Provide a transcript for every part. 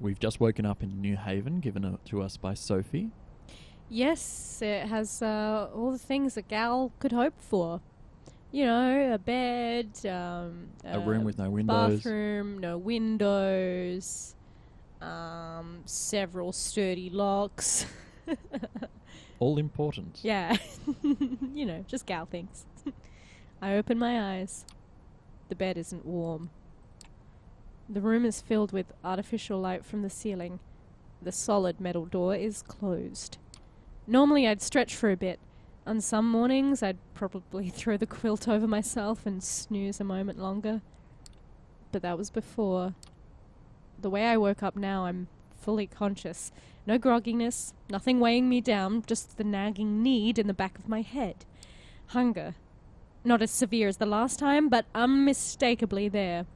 We've just woken up in New Haven, given to us by Sophie. Yes, it has all the things a gal could hope for. You know, a bed, A room with no windows. bathroom, no windows, several sturdy locks. All important. Yeah, you know, just gal things. I open my eyes. The bed isn't warm. The room is filled with artificial light from the ceiling. The solid metal door is closed. Normally I'd stretch for a bit. On some mornings I'd probably throw the quilt over myself and snooze a moment longer. But that was before. The way I woke up now, I'm fully conscious. No grogginess, nothing weighing me down, just the nagging need in the back of my head. Hunger. Not as severe as the last time, but unmistakably there.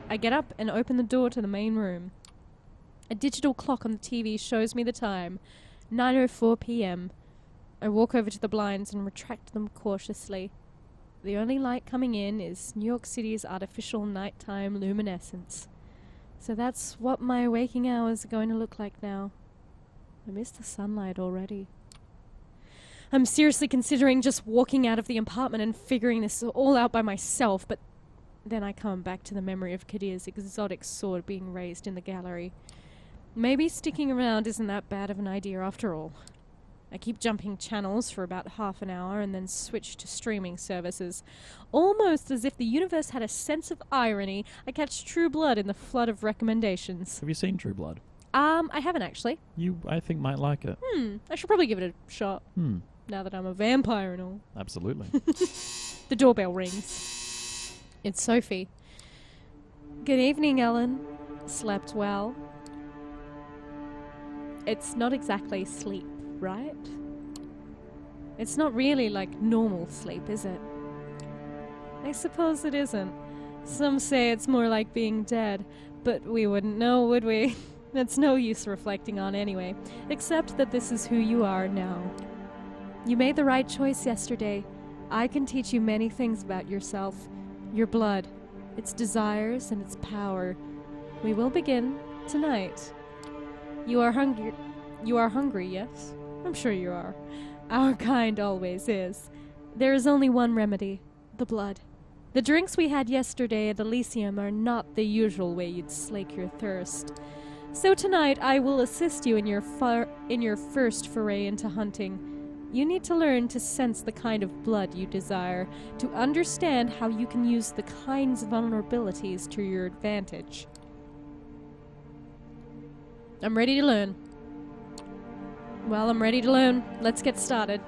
I get up and open the door to the main room. A digital clock on the TV shows me the time, 9:04 p.m. I walk over to the blinds and retract them cautiously. The only light coming in is New York City's artificial nighttime luminescence. So that's what my waking hours are going to look like now. I miss the sunlight already. I'm seriously considering just walking out of the apartment and figuring this all out by myself, but then I come back to the memory of Kadir's exotic sword being raised in the gallery. Maybe sticking around isn't that bad of an idea after all. I keep jumping channels for about half an hour and then switch to streaming services. Almost as if the universe had a sense of irony, I catch True Blood in the flood of recommendations. Have you seen True Blood? I haven't actually. You, I think, might like it. I should probably give it a shot. Now that I'm a vampire and all. Absolutely. The doorbell rings. It's Sophie. Good evening, Ellen. Slept well? It's not exactly sleep, right? It's not really like normal sleep, is it? I suppose it isn't. Some say it's more like being dead, but we wouldn't know, would we? It's no use reflecting on anyway, except that this is who you are now. You made the right choice yesterday. I can teach you many things about yourself. Your blood, its desires, and its power. We will begin tonight. You are hungry. You are hungry, yes? I'm sure you are. Our kind always is. There is only one remedy, the blood. The drinks we had yesterday at Elysium are not the usual way you'd slake your thirst. So tonight I will assist you in your first foray into hunting. You need to learn to sense the kind of blood you desire, to understand how you can use the kinds of vulnerabilities to your advantage. I'm ready to learn. Well, I'm ready to learn. Let's get started.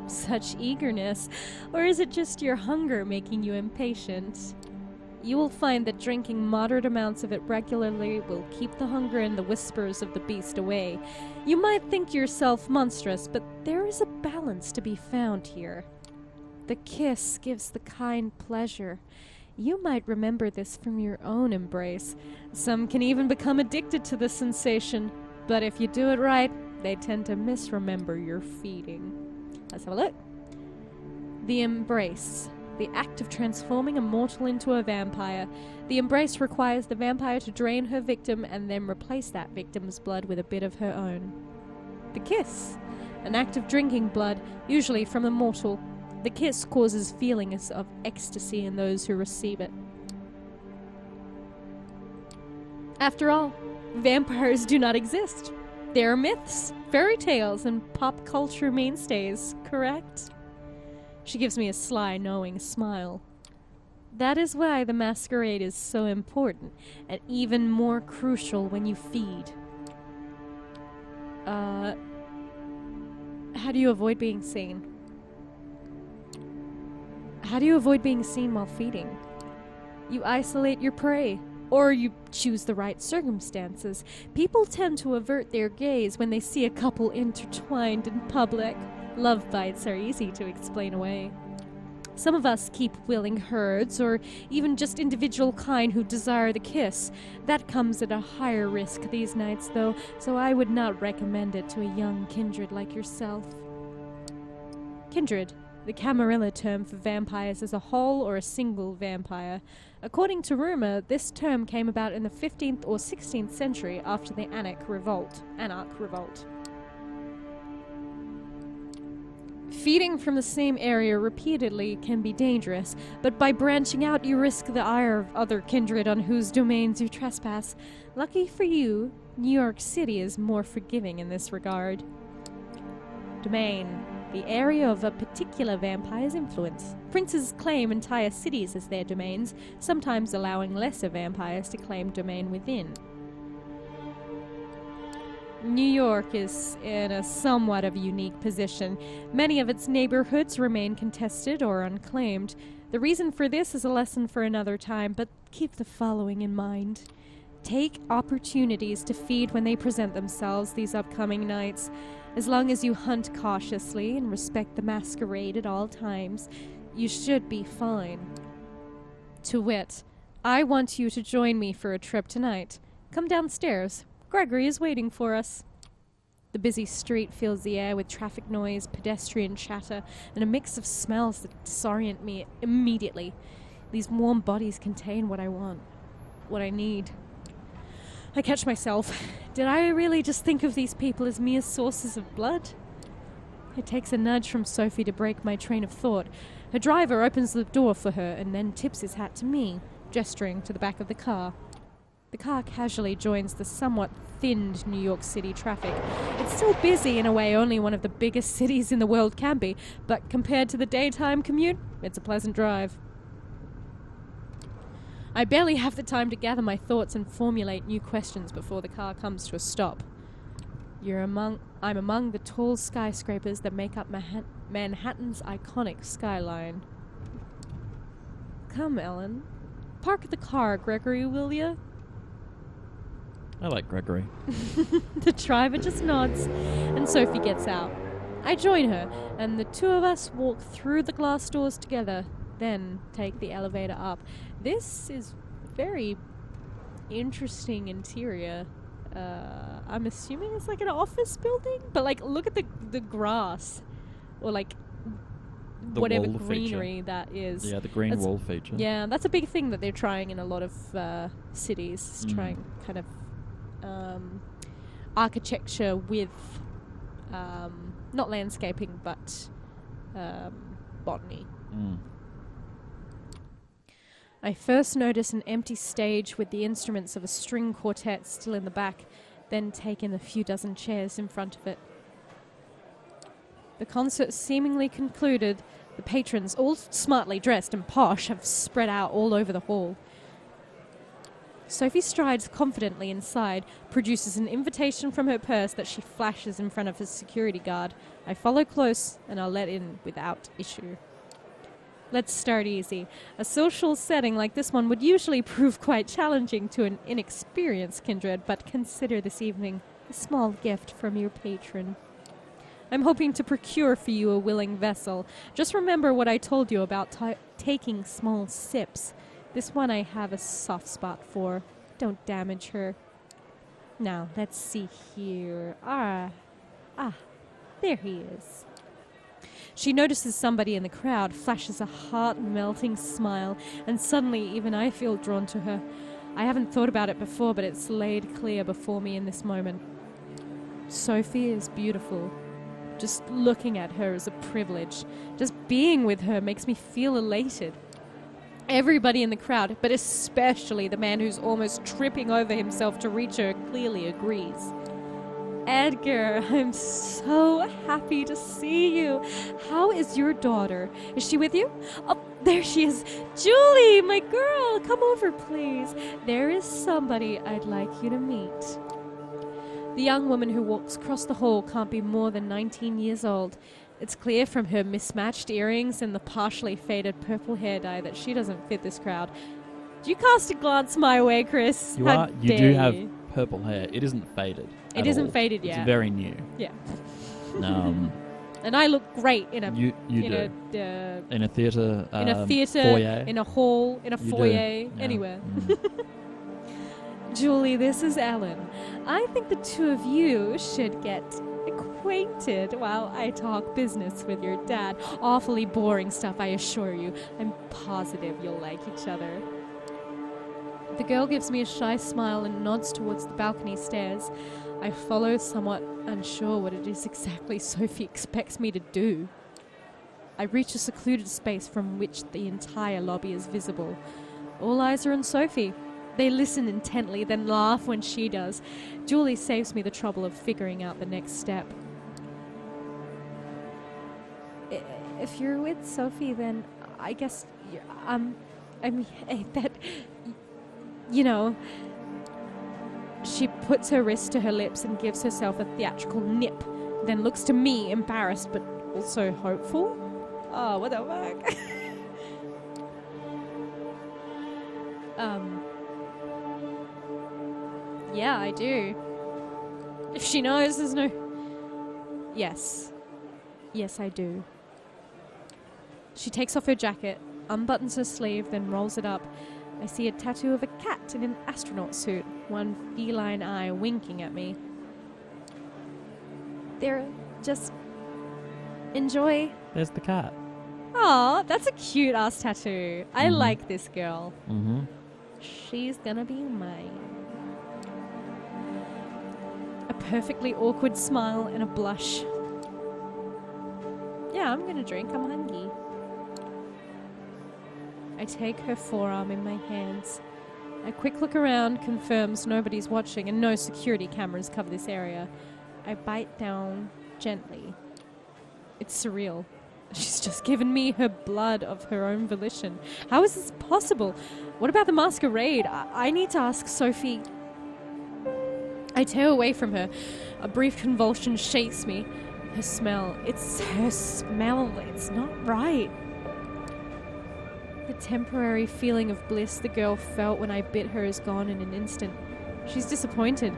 Such eagerness. Or is it just your hunger making you impatient? You will find that drinking moderate amounts of it regularly will keep the hunger and the whispers of the beast away. You might think yourself monstrous, but there is a balance to be found here. The kiss gives the kind pleasure. You might remember this from your own embrace. Some can even become addicted to the sensation, but if you do it right, they tend to misremember your feeding. Let's have a look. The embrace. The act of transforming a mortal into a vampire. The embrace requires the vampire to drain her victim and then replace that victim's blood with a bit of her own. The kiss. An act of drinking blood, usually from a mortal. The kiss causes feelings of ecstasy in those who receive it. After all, vampires do not exist. They are myths, fairy tales, and pop culture mainstays, correct? She gives me a sly, knowing smile. That is why the masquerade is so important, and even more crucial when you feed. How do you avoid being seen? How do you avoid being seen while feeding? You isolate your prey, or you choose the right circumstances. People tend to avert their gaze when they see a couple intertwined in public. Love bites are easy to explain away. Some of us keep willing herds, or even just individual kind who desire the kiss. That comes at a higher risk these nights, though, so I would not recommend it to a young kindred like yourself. Kindred, the Camarilla term for vampires is a whole or a single vampire. According to rumor, this term came about in the 15th or 16th century after the Anarch Revolt. Feeding from the same area repeatedly can be dangerous, but by branching out you risk the ire of other kindred on whose domains you trespass. Lucky for you, New York City is more forgiving in this regard. Domain. The area of a particular vampire's influence. Princes claim entire cities as their domains, sometimes allowing lesser vampires to claim domain within. New York is in a somewhat of a unique position. Many of its neighborhoods remain contested or unclaimed. The reason for this is a lesson for another time, but keep the following in mind. Take opportunities to feed when they present themselves these upcoming nights. As long as you hunt cautiously and respect the masquerade at all times, you should be fine. To wit, I want you to join me for a trip tonight. Come downstairs. Gregory is waiting for us. The busy street fills the air with traffic noise, pedestrian chatter, and a mix of smells that disorient me immediately. These warm bodies contain what I want, what I need. I catch myself. Did I really just think of these people as mere sources of blood? It takes a nudge from Sophie to break my train of thought. Her driver opens the door for her and then tips his hat to me, gesturing to the back of the car. The car casually joins the somewhat thinned New York City traffic. It's still busy in a way only one of the biggest cities in the world can be, but compared to the daytime commute, it's a pleasant drive. I barely have the time to gather my thoughts and formulate new questions before the car comes to a stop. I'm among the tall skyscrapers that make up Manhattan's iconic skyline. Come, Ellen. Park the car, Gregory, will ya? I like Gregory. The driver just nods, and Sophie gets out. I join her, and the two of us walk through the glass doors together, then take the elevator up. This is very interesting interior. I'm assuming it's like an office building, but like look at the grass, or like The whatever wall greenery feature. that is. Yeah, the green wall feature. Yeah, that's a big thing that they're trying in a lot of cities, trying kind of architecture with not landscaping but botany. I first notice an empty stage with the instruments of a string quartet still in the back, then take in a few dozen chairs in front of it. The concert seemingly concluded. The patrons, all smartly dressed and posh, have spread out all over the hall. Sophie strides confidently inside, produces an invitation from her purse that she flashes in front of a security guard. I follow close, and are let in without issue. Let's start easy. A social setting like this one would usually prove quite challenging to an inexperienced kindred, but consider this evening a small gift from your patron. I'm hoping to procure for you a willing vessel. Just remember what I told you about taking small sips. This one I have a soft spot for. Don't damage her. Now, let's see here. There he is. She notices somebody in the crowd, flashes a heart-melting smile, and suddenly even I feel drawn to her. I haven't thought about it before, but it's laid clear before me in this moment. Sophie is beautiful. Just looking at her is a privilege. Just being with her makes me feel elated. Everybody in the crowd, but especially the man who's almost tripping over himself to reach her, clearly agrees. Edgar, I'm so happy to see you. How is your daughter? Is she with you? Oh, there she is. Julie, my girl, come over, please. There is somebody I'd like you to meet. The young woman who walks across the hall can't be more than 19 years old. It's clear from her mismatched earrings and the partially faded purple hair dye that she doesn't fit this crowd. Do you cast a glance my way, Chris? You do have purple hair. It isn't faded. It isn't faded yet. It's very new. Yeah. And I look great in a in a theatre foyer, in a hall, in a foyer, Yeah. anywhere. Julie, this is Ellen. I think the two of you should get acquainted while I talk business with your dad. Awfully boring stuff, I assure you. I'm positive you'll like each other. The girl gives me a shy smile and nods towards the balcony stairs. I follow, somewhat unsure what it is exactly Sophie expects me to do. I reach a secluded space from which the entire lobby is visible. All eyes are on Sophie. They listen intently, then laugh when she does. Julie saves me the trouble of figuring out the next step. If you're with Sophie, then I guess I mean, that, you know. She puts her wrist to her lips and gives herself a theatrical nip, then looks to me, embarrassed but also hopeful. Oh, what the fuck? Yeah, I do. If she knows, there's no... Yes. Yes, I do. She takes off her jacket, unbuttons her sleeve, then rolls it up. I see a tattoo of a cat in an astronaut suit, one feline eye winking at me. There, just... enjoy. There's the cat. Aw, that's a cute-ass tattoo. I like this girl. Mm-hmm. She's gonna be mine. A perfectly awkward smile and a blush. Yeah, I'm gonna drink. I'm hungry. I take her forearm in my hands. A quick look around confirms nobody's watching and no security cameras cover this area. I bite down gently. It's surreal. She's just given me her blood of her own volition. How is this possible? What about the masquerade? I need to ask Sophie. I tear away from her. A brief convulsion shakes me. Her smell. It's her smell. It's not right. The temporary feeling of bliss the girl felt when I bit her is gone in an instant. She's disappointed.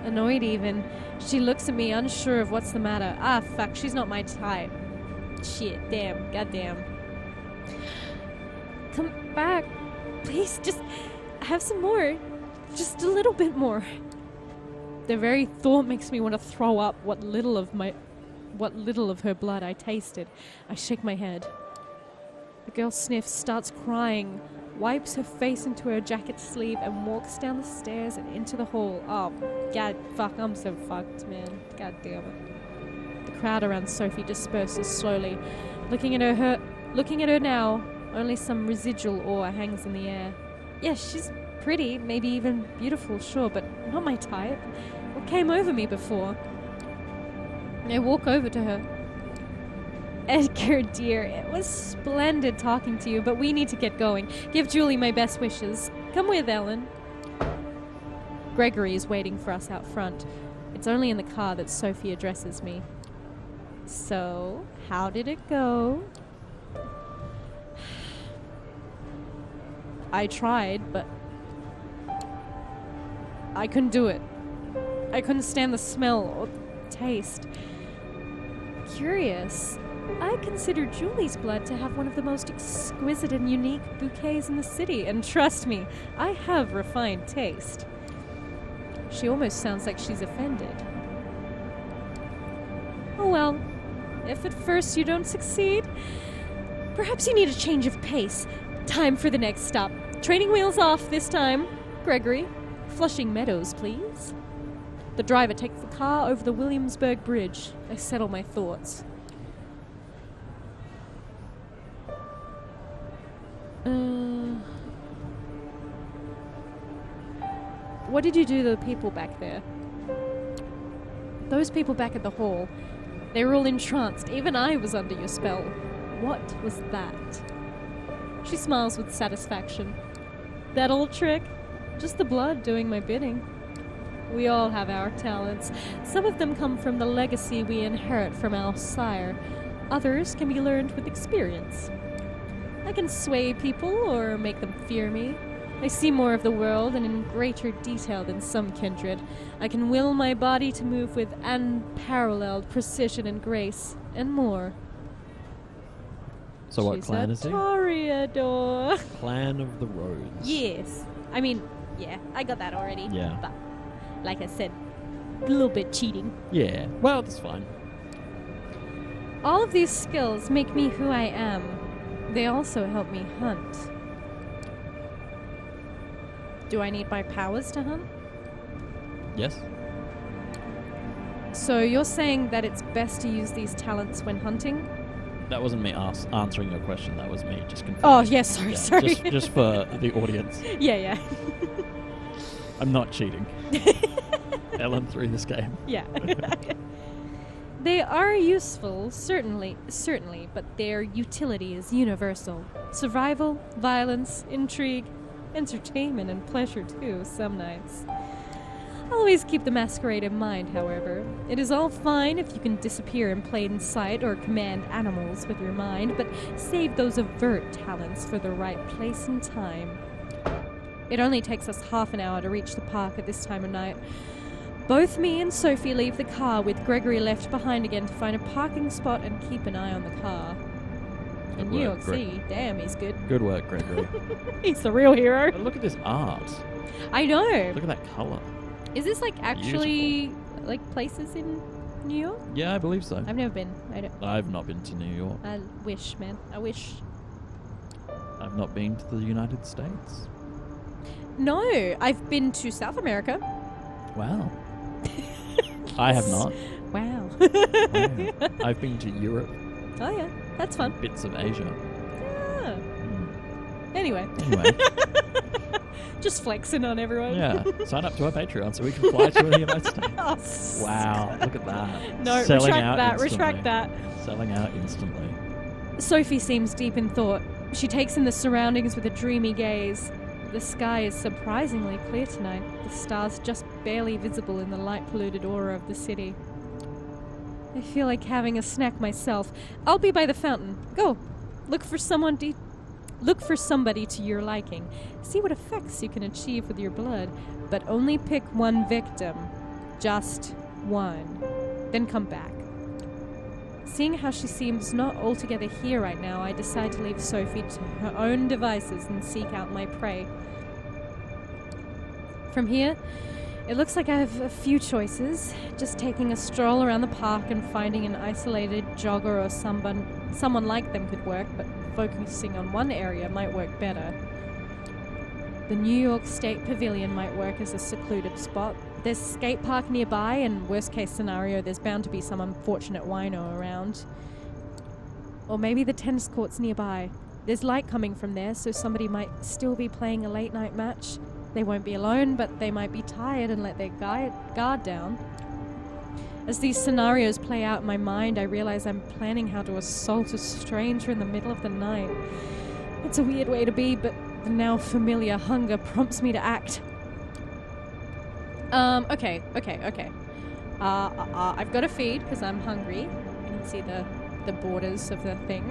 Annoyed even. She looks at me unsure of what's the matter. Ah, fuck, she's not my type. Shit, damn, goddamn. Come back. Please, just have some more. Just a little bit more. The very thought makes me want to throw up what little of her blood I tasted. I shake my head. The girl sniffs, starts crying, wipes her face into her jacket sleeve, and walks down the stairs and into the hall. Oh, god, fuck, I'm so fucked, man. God damn it. The crowd around Sophie disperses slowly. Looking at her now, only some residual awe hangs in the air. Yes, she's pretty, maybe even beautiful, sure, but not my type. What came over me before? I walk over to her. Edgar, dear, it was splendid talking to you, but we need to get going. Give Julie my best wishes. Come with, Ellen. Gregory is waiting for us out front. It's only in the car that Sophie addresses me. So, how did it go? I tried, but I couldn't do it. I couldn't stand the smell or taste. Curious. I consider Julie's blood to have one of the most exquisite and unique bouquets in the city, and trust me, I have refined taste. She almost sounds like she's offended. Oh well, if at first you don't succeed, perhaps you need a change of pace. Time for the next stop. Training wheels off this time. Gregory, Flushing Meadows, please. The driver takes the car over the Williamsburg Bridge. I settle my thoughts. What did you do to the people back there? Those people back at the hall. They were all entranced. Even I was under your spell. What was that? She smiles with satisfaction. That old trick? Just the blood doing my bidding. We all have our talents. Some of them come from the legacy we inherit from our sire. Others can be learned with experience. I can sway people or make them fear me. I see more of the world and in greater detail than some kindred. I can will my body to move with unparalleled precision and grace, and more. So what clan is he? Toreador. Clan of the Rose. Yes. I mean, yeah, I got that already. Yeah. But, like I said, a little bit cheating. Yeah. Well, that's fine. All of these skills make me who I am. They also help me hunt. Do I need my powers to hunt? Yes? So you're saying that it's best to use these talents when hunting? That wasn't me answering your question. That was me just confirming. Oh, yes, sorry, Yeah, sorry. Just for the audience. Yeah. I'm not cheating. Ellen threw this game. Yeah. They are useful, certainly, but their utility is universal. Survival, violence, intrigue, entertainment, and pleasure too, some nights. Always keep the masquerade in mind, however. It is all fine if you can disappear in plain sight or command animals with your mind, but save those overt talents for the right place and time. It only takes us half an hour to reach the park at this time of night. Both me and Sophie leave the car, with Gregory left behind again to find a parking spot and keep an eye on the car. In New York City, damn, he's good. Good work, Gregory. He's the real hero. But look at this art. I know. Look at that colour. Is this like actually like places in New York? Yeah, I believe so. I've never been. I've not been to New York. I wish, man. I wish. I've not been to the United States. No, I've been to South America. Wow. I have not. Wow. Wow. I've been to Europe. Oh yeah, that's fun. Bits of Asia. Yeah. Mm. Anyway. Just flexing on everyone. Yeah. Sign up to our Patreon so we can fly to the United States. Oh, Wow. Look at that. No, Selling retract out that. instantly. Retract that. Selling out instantly. Sophie seems deep in thought. She takes in the surroundings with a dreamy gaze. The sky is surprisingly clear tonight, the stars just barely visible in the light-polluted aura of the city. I feel like having a snack myself. I'll be by the fountain. Go. Look for somebody to your liking. See what effects you can achieve with your blood, but only pick one victim. Just one. Then come back. Seeing how she seems not altogether here right now, I decide to leave Sophie to her own devices and seek out my prey. From here, it looks like I have a few choices. Just taking a stroll around the park and finding an isolated jogger or someone like them could work, but focusing on one area might work better. The New York State Pavilion might work as a secluded spot. There's a skate park nearby, and worst case scenario, there's bound to be some unfortunate wino around. Or maybe the tennis court's nearby. There's light coming from there, so somebody might still be playing a late night match. They won't be alone, but they might be tired and let their guard down. As these scenarios play out in my mind, I realize I'm planning how to assault a stranger in the middle of the night. It's a weird way to be, but the now familiar hunger prompts me to act. Okay. I've got to feed because I'm hungry. You can see the borders of the thing.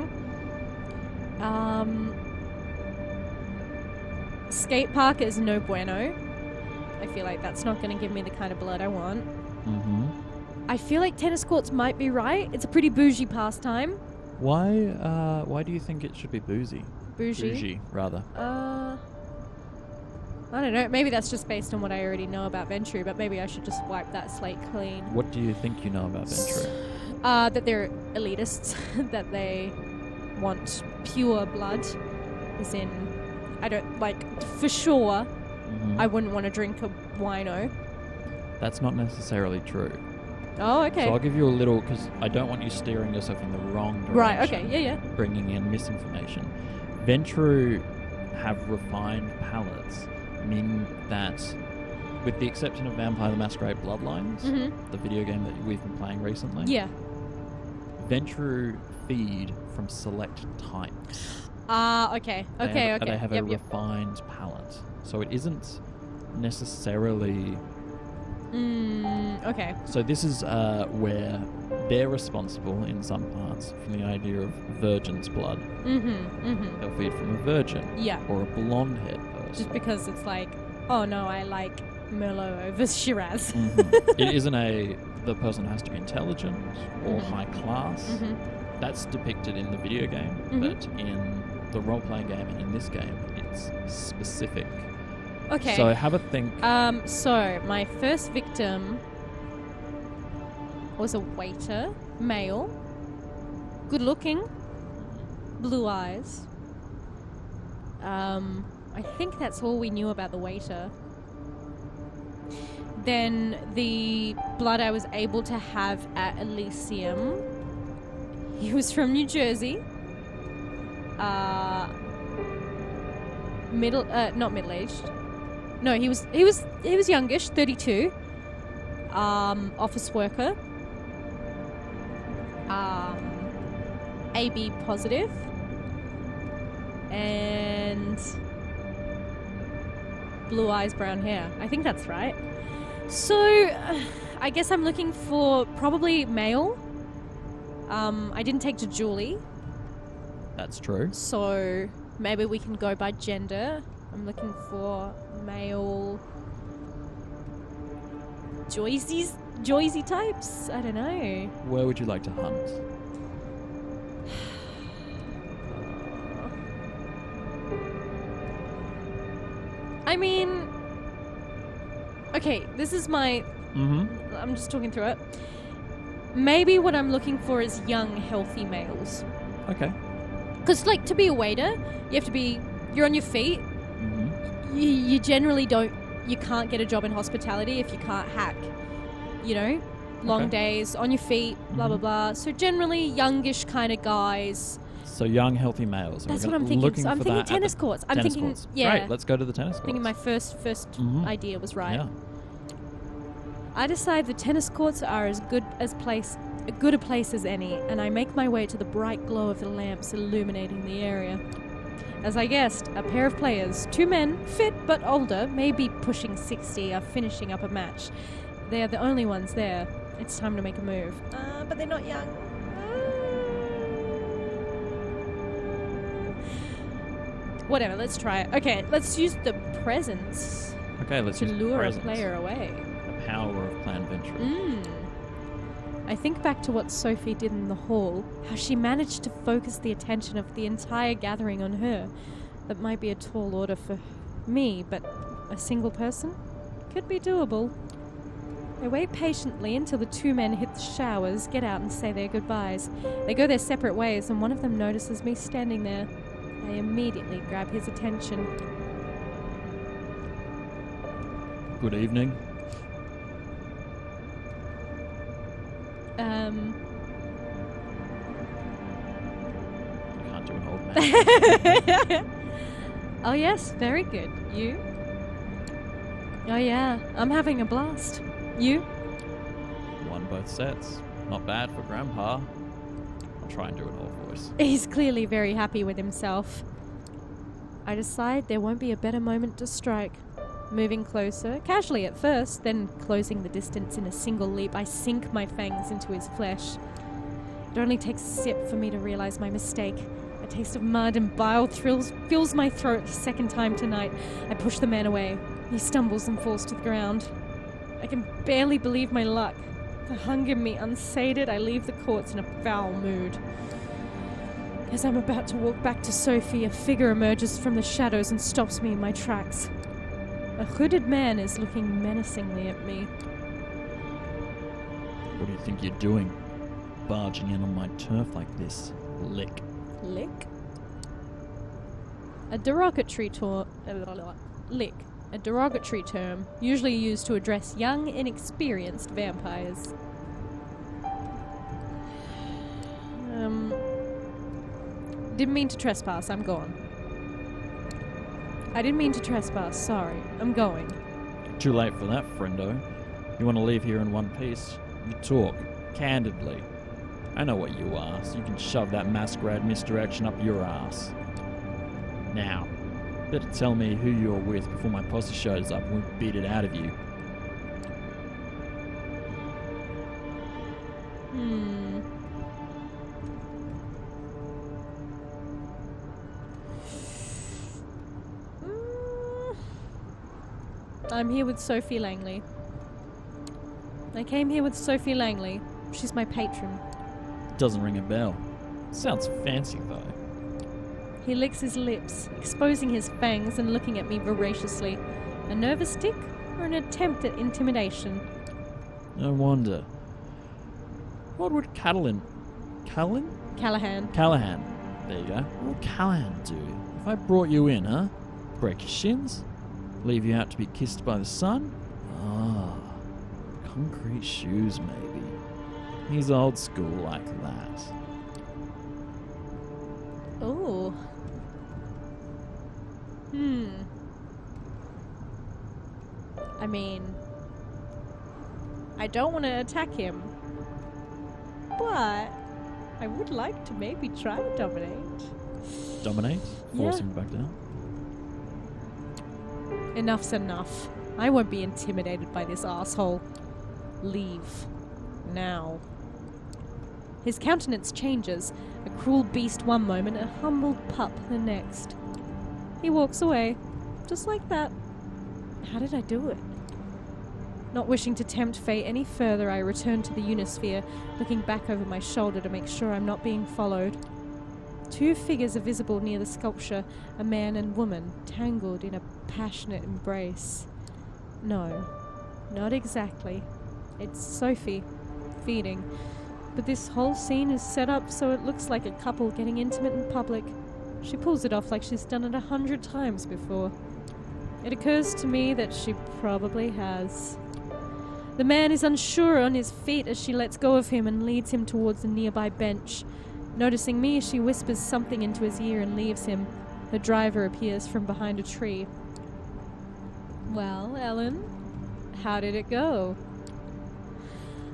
Skate park is no bueno. I feel like that's not going to give me the kind of blood I want. Mm-hmm. I feel like tennis courts might be right. It's a pretty bougie pastime. Why do you think it should be boozy? Bougie? Bougie, rather. I don't know. Maybe that's just based on what I already know about Ventru, but maybe I should just wipe that slate clean. What do you think you know about Ventru? That they're elitists, that they want pure blood, as in, I don't, like, for sure, Mm-hmm. I wouldn't want to drink a wino. That's not necessarily true. Oh, okay. So I'll give you a little, because I don't want you steering yourself in the wrong direction. Right, okay, yeah. Bringing in misinformation. Ventru have refined palates, meaning that, with the exception of Vampire the Masqurade Bloodlines, the video game that we've been playing recently, Yeah. Ventru feed from select types. Okay. They have a Yep. refined palate. So it isn't necessarily... Okay. So this is where they're responsible, in some parts, from the idea of virgin's blood. They'll feed from a virgin. Yeah. Or a blonde-haired person. Just because it's like, oh no, I like Merlot over Shiraz. It isn't the person has to be intelligent or high class. That's depicted in the video game, but in the role-playing game and in this game, it's specific. Okay. So have a think. So my first victim was a waiter, male. Good looking. Blue eyes. I think that's all we knew about the waiter. Then the blood I was able to have at Elysium. He was from New Jersey. Not middle-aged. No, he was youngish, 32. Office worker. AB positive. And blue eyes, brown hair. I think that's right. So, I guess I'm looking for probably male. I didn't take to Julie. That's true. So, maybe we can go by gender. I'm looking for male Joycey types? I don't know. Where would you like to hunt? I mean, okay, this is my... I'm just talking through it. Maybe what I'm looking for is young, healthy males. Okay. Because, like, to be a waiter, you have to be... You're on your feet. You generally don't... You can't get a job in hospitality if you can't hack. You know? Long days, on your feet, blah, blah, blah. So generally, youngish kind of guys... So young, healthy males. That's what I'm thinking. So I'm thinking tennis courts. I'm thinking, courts. Yeah. Great, let's go to the tennis courts. I thinking my first idea was right. Yeah. I decide the tennis courts are as good a place as any, and I make my way to the bright glow of the lamps illuminating the area. As I guessed, a pair of players, 2 men, fit but older, maybe pushing 60, are finishing up a match. They are the only ones there. It's time to make a move. But they're not young. Whatever, let's try it. Okay, let's use the presence let's to use lure presence. a player away. The power of Clan Venture. I think back to what Sophie did in the hall, how she managed to focus the attention of the entire gathering on her. That might be a tall order for me, but a single person? Could be doable. They wait patiently until the 2 men hit the showers, get out and say their goodbyes. They go their separate ways, and one of them notices me standing there. I immediately grab his attention. Good evening. I can't do an old man. Oh yes, very good. You? Oh yeah, I'm having a blast. You? Won both sets. Not bad for Grandpa. I'll try and do an old voice. He's clearly very happy with himself. I decide there won't be a better moment to strike. Moving closer, casually at first, then closing the distance in a single leap, I sink my fangs into his flesh. It only takes a sip for me to realize my mistake. A taste of mud and bile fills my throat a second time tonight. I push the man away. He stumbles and falls to the ground. I can barely believe my luck. The hunger in me unsated, I leave the courts in a foul mood. As I'm about to walk back to Sophie, a figure emerges from the shadows and stops me in my tracks. A hooded man is looking menacingly at me. What do you think you're doing? Barging in on my turf like this? Lick. Lick? A derogatory lick. A derogatory term, usually used to address young, inexperienced vampires. Didn't mean to trespass, I'm gone. I didn't mean to trespass, sorry. I'm going. Too late for that, friendo. You want to leave here in one piece? You talk. Candidly. I know what you are, so you can shove that masquerade misdirection up your ass. Now, better tell me who you're with before my posse shows up and we beat it out of you. I'm here with Sophie Langley. I came here with Sophie Langley. She's my patron. Doesn't ring a bell. Sounds fancy, though. He licks his lips, exposing his fangs and looking at me voraciously. A nervous tick or an attempt at intimidation? No wonder. What would Cullen Callahan. Callahan. There you go. What would Callahan do if I brought you in, huh? Break your shins? Leave you out to be kissed by the sun? Ah, concrete shoes maybe. He's old school like that. Oh. I mean, I don't want to attack him, but I would like to maybe try to dominate. Dominate? Force Yeah. him back down? Enough's enough. I won't be intimidated by this asshole. Leave. Now. His countenance changes, a cruel beast one moment, a humbled pup the next. He walks away, just like that. How did I do it? Not wishing to tempt fate any further, I return to the Unisphere, looking back over my shoulder to make sure I'm not being followed. Two figures are visible near the sculpture, a man and woman, tangled in a passionate embrace. No, not exactly. It's Sophie, feeding. But this whole scene is set up so it looks like a couple getting intimate in public. She pulls it off like she's done it 100 times before. It occurs to me that she probably has. The man is unsure on his feet as she lets go of him and leads him towards a nearby bench. Noticing me, she whispers something into his ear and leaves him. The driver appears from behind a tree. Well, Ellen, how did it go?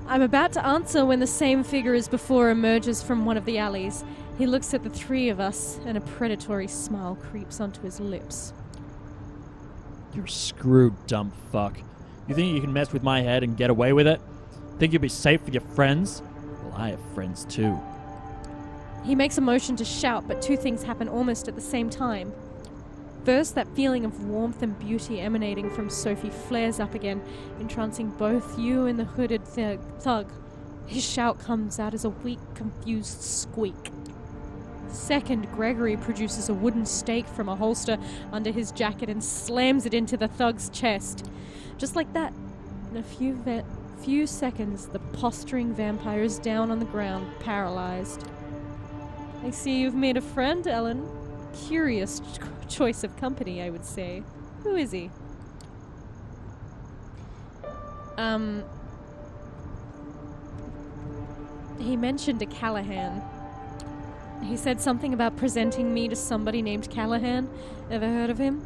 I'm about to answer when the same figure as before emerges from one of the alleys. He looks at the three of us, and a predatory smile creeps onto his lips. You're screwed, dumb fuck. You think you can mess with my head and get away with it? Think you'll be safe with your friends? Well, I have friends too. He makes a motion to shout, but two things happen almost at the same time. First, that feeling of warmth and beauty emanating from Sophie flares up again, entrancing both you and the hooded thug. His shout comes out as a weak, confused squeak. Second, Gregory produces a wooden stake from a holster under his jacket and slams it into the thug's chest. Just like that, in a few seconds, the posturing vampire is down on the ground, paralyzed. I see you've made a friend, Ellen. Curious choice of company, I would say. Who is he? He mentioned a Callahan. He said something about presenting me to somebody named Callahan. Ever heard of him?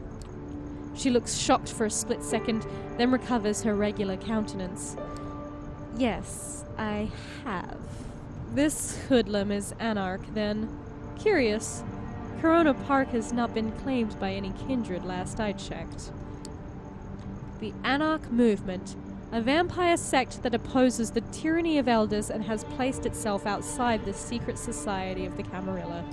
She looks shocked for a split second, then recovers her regular countenance. Yes, I have. This hoodlum is Anarch, then. Curious. Corona Park has not been claimed by any kindred last I checked. The Anarch Movement, a vampire sect that opposes the tyranny of elders and has placed itself outside the secret society of the Camarilla.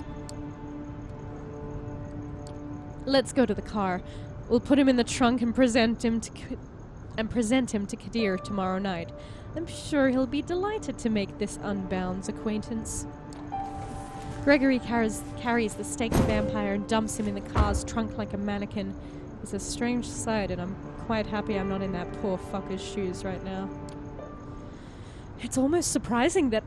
Let's go to the car. We'll put him in the trunk and present him to Kadir tomorrow night. I'm sure he'll be delighted to make this unbound's acquaintance. Gregory carries the staked vampire and dumps him in the car's trunk like a mannequin. It's a strange sight, and I'm quite happy I'm not in that poor fucker's shoes right now. It's almost surprising that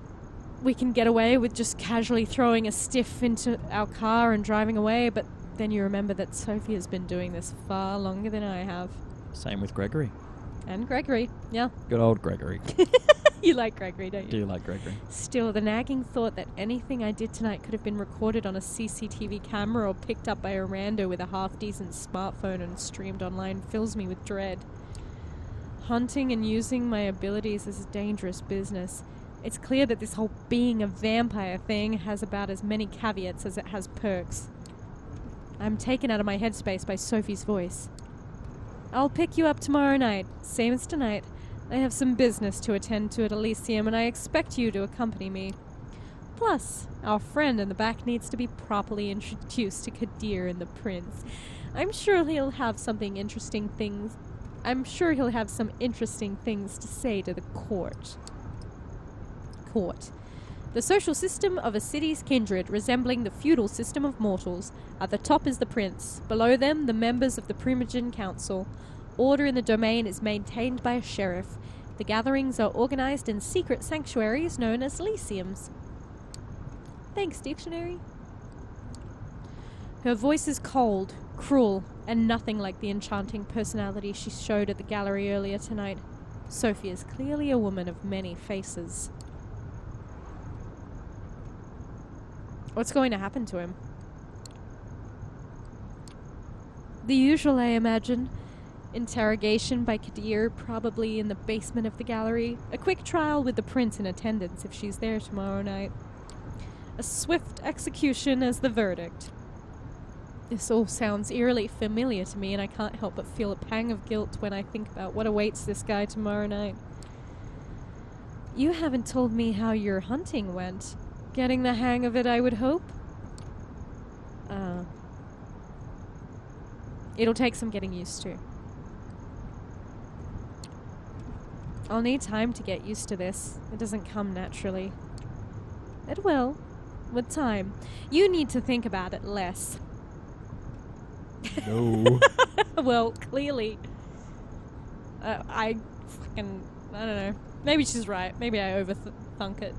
we can get away with just casually throwing a stiff into our car and driving away, but then you remember that Sophie has been doing this far longer than I have. Same with Gregory. And Gregory, yeah. Good old Gregory. You like Gregory, don't you? Do you like Gregory? Still, the nagging thought that anything I did tonight could have been recorded on a CCTV camera or picked up by a rando with a half-decent smartphone and streamed online fills me with dread. Hunting and using my abilities is a dangerous business. It's clear that this whole being a vampire thing has about as many caveats as it has perks. I'm taken out of my headspace by Sophie's voice. I'll pick you up tomorrow night, same as tonight. I have some business to attend to at Elysium, and I expect you to accompany me. Plus, our friend in the back needs to be properly introduced to Kadir and the Prince. I'm sure he'll have some interesting things to say to the court. The social system of a city's kindred, resembling the feudal system of mortals. At the top is the prince. Below them, the members of the Primogen Council. Order in the domain is maintained by a sheriff. The gatherings are organized in secret sanctuaries known as Elysiums. Thanks, dictionary. Her voice is cold, cruel, and nothing like the enchanting personality she showed at the gallery earlier tonight. Sophie is clearly a woman of many faces. What's going to happen to him? The usual, I imagine. Interrogation by Kadir, probably in the basement of the gallery. A quick trial with the prince in attendance if she's there tomorrow night. A swift execution as the verdict. This all sounds eerily familiar to me, and I can't help but feel a pang of guilt when I think about what awaits this guy tomorrow night. You haven't told me how your hunting went. Getting the hang of it, I would hope? It'll take some getting used to. I'll need time to get used to this. It doesn't come naturally. It will. With time. You need to think about it less. No. Well, clearly. I don't know. Maybe she's right. Maybe I overthunk it.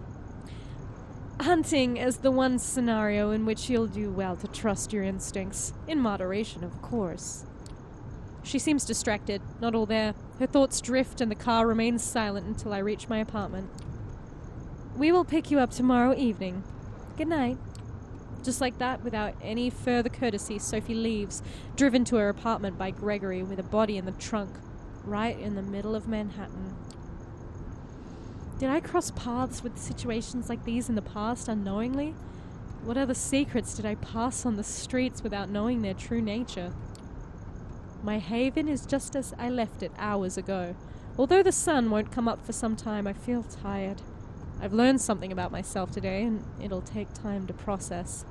Hunting is the one scenario in which you'll do well to trust your instincts. In moderation, of course. She seems distracted, not all there. Her thoughts drift and the car remains silent until I reach my apartment. We will pick you up tomorrow evening. Good night. Just like that, without any further courtesy, Sophie leaves, driven to her apartment by Gregory with a body in the trunk, right in the middle of Manhattan. Did I cross paths with situations like these in the past unknowingly? What other secrets did I pass on the streets without knowing their true nature? My haven is just as I left it hours ago. Although the sun won't come up for some time, I feel tired. I've learned something about myself today, and it'll take time to process.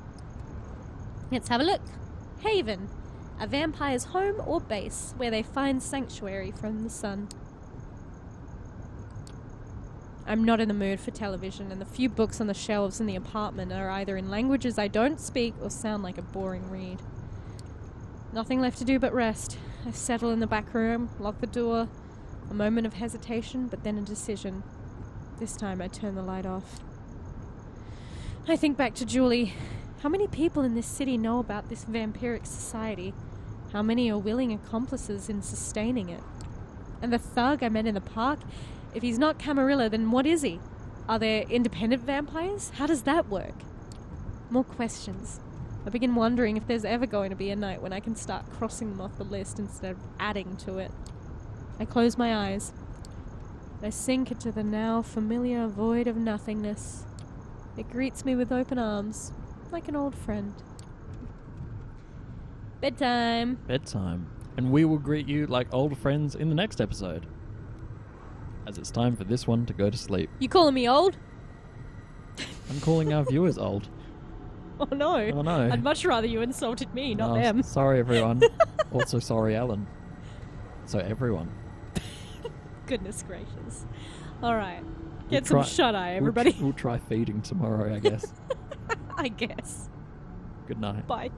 Let's have a look. Haven. A vampire's home or base, where they find sanctuary from the sun. I'm not in the mood for television, and the few books on the shelves in the apartment are either in languages I don't speak or sound like a boring read. Nothing left to do but rest. I settle in the back room, lock the door. A moment of hesitation, but then a decision. This time I turn the light off. I think back to Julie. How many people in this city know about this vampiric society? How many are willing accomplices in sustaining it? And the thug I met in the park? If he's not Camarilla, then what is he? Are there independent vampires? How does that work? More questions. I begin wondering if there's ever going to be a night when I can start crossing them off the list instead of adding to it. I close my eyes. I sink into the now familiar void of nothingness. It greets me with open arms, like an old friend. Bedtime. Bedtime. And we will greet you like old friends in the next episode. As it's time for this one to go to sleep. You calling me old? I'm calling our viewers old. Oh no. Oh no. I'd much rather you insulted me, not them. Sorry everyone. Also sorry Alan. So everyone. Goodness gracious. Alright. Get some shut-eye, everybody. We'll try feeding tomorrow, I guess. I guess. Good night. Bye.